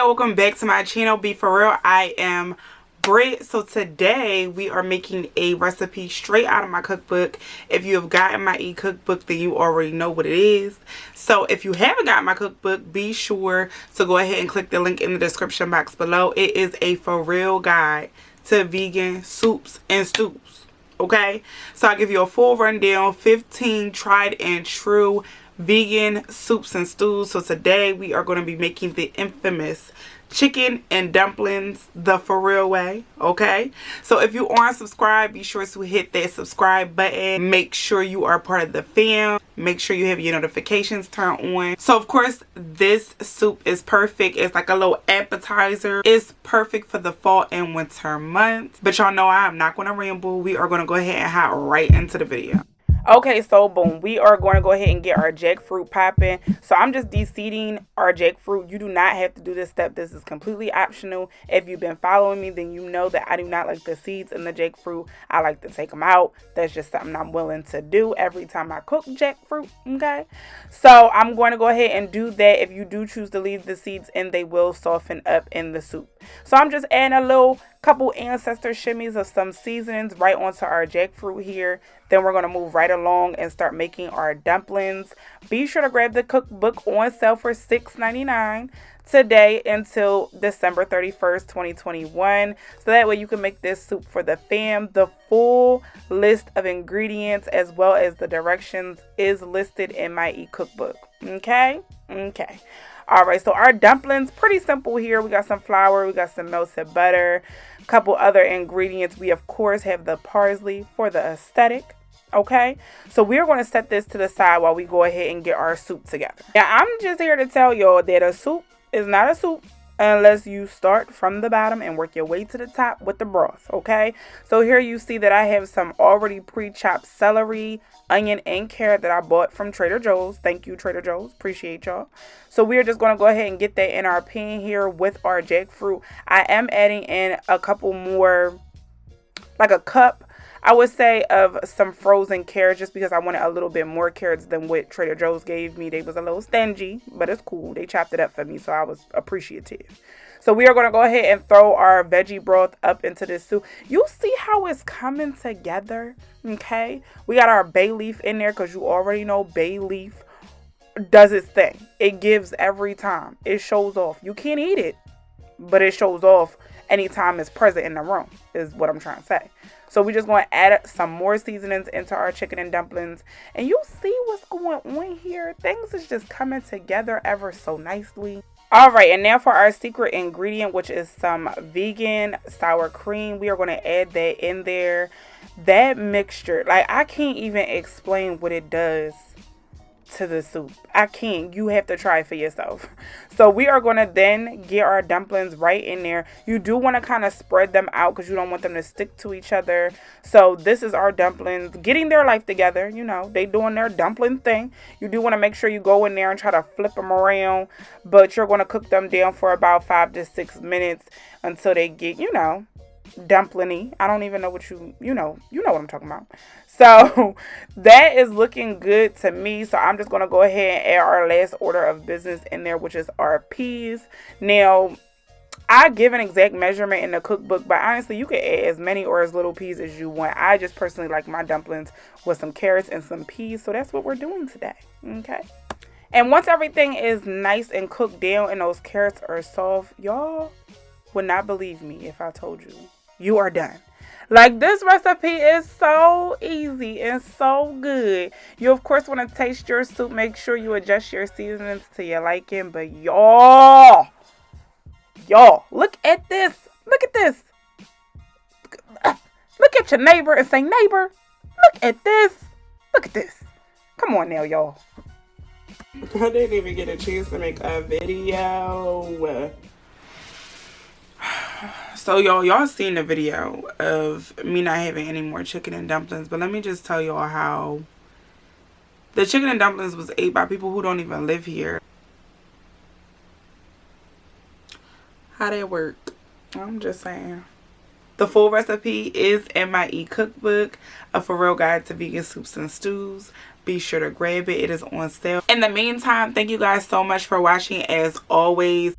welcome back to my channel, Be For Real. I am Britt. So today we are making a recipe straight out of my cookbook. If you have gotten my e-cookbook, then you already know what it is. So if you haven't gotten my cookbook, be sure to go ahead and click the link in the description box below. It is a for real guide to vegan soups and stews. Okay, so I'll give you a full rundown, 15 tried and true vegan soups and stews. So today we are going to be making the infamous chicken and dumplings the for real way. Okay, so if you aren't subscribed, be sure to hit that subscribe button. Make sure you are part of the fam. Make sure you have your notifications turned on. So of course this soup is perfect. It's like a little appetizer. It's perfect for the fall and winter months. But y'all know I'm not going to ramble. We are going to go ahead and hop right into the video. Okay, so boom, we are going to go ahead and get our jackfruit popping. So I'm just de-seeding our jackfruit. You do not have to do this step. This is completely optional. If you've been following me, then you know that I do not like the seeds in the jackfruit. I like to take them out. That's just something I'm willing to do every time I cook jackfruit, okay? So I'm going to go ahead and do that. If you do choose to leave the seeds in, they will soften up in the soup. So I'm just adding a couple ancestor shimmies of some seasonings right onto our jackfruit here. Then we're going to move right along and start making our dumplings. Be sure to grab the cookbook on sale for $6.99 today until December 31st, 2021. So that way you can make this soup for the fam. The full list of ingredients as well as the directions is listed in my e-cookbook. Okay? Okay. Alright, so our dumplings, pretty simple here. We got some flour, we got some melted butter, a couple other ingredients. We, of course, have the parsley for the aesthetic. Okay, so we're going to set this to the side while we go ahead and get our soup together. Now, I'm just here to tell y'all that a soup is not a soup unless you start from the bottom and work your way to the top with the broth, okay? So here you see that I have some already pre-chopped celery, onion, and carrot that I bought from Trader Joe's. Thank you, Trader Joe's. Appreciate y'all. So we're just going to go ahead and get that in our pan here with our jackfruit. I am adding in a couple more, like a cup, I would say, of some frozen carrots, just because I wanted a little bit more carrots than what Trader Joe's gave me. They was a little stingy, but it's cool. They chopped it up for me, so I was appreciative. So we are going to go ahead and throw our veggie broth up into this soup. You see how it's coming together, okay? We got our bay leaf in there because you already know bay leaf does its thing. It gives every time. It shows off. You can't eat it, but it shows off anytime it's present in the room, is what I'm trying to say. So we're just going to add some more seasonings into our chicken and dumplings. And you see what's going on here. Things is just coming together ever so nicely. Alright, and now for our secret ingredient, which is some vegan sour cream. We are going to add that in there. That mixture, like, I can't even explain what it does to the soup. I can't. You have to try it for yourself. So we are going to then get our dumplings right in there. You do want to kind of spread them out because you don't want them to stick to each other. So this is our dumplings getting their life together. You know, they doing their dumpling thing. You do want to make sure you go in there and try to flip them around, but you're going to cook them down for about 5 to 6 minutes until they get, you know, dumpling-y. I don't even know what you know what I'm talking about. So that is looking good to me. So I'm just going to go ahead and add our last order of business in there, which is our peas. Now, I give an exact measurement in the cookbook, but honestly, you can add as many or as little peas as you want. I just personally like my dumplings with some carrots and some peas. So that's what we're doing today. Okay. And once everything is nice and cooked down and those carrots are soft, y'all would not believe me if I told you you are done. Like, this recipe is so easy and so good. You, of course, want to taste your soup. Make sure you adjust your seasonings to your liking. But y'all, look at this. Look at this. Look at your neighbor and say, neighbor, look at this. Look at this. Come on now, y'all. I didn't even get a chance to make a video. So y'all seen the video of me not having any more chicken and dumplings, but let me just tell y'all how the chicken and dumplings was ate by people who don't even live here. How that work? I'm just saying. The full recipe is in my e-cookbook, A For Real Guide to Vegan Soups and Stews. Be sure to grab it. It is on sale. In the meantime, thank you guys so much for watching. As always,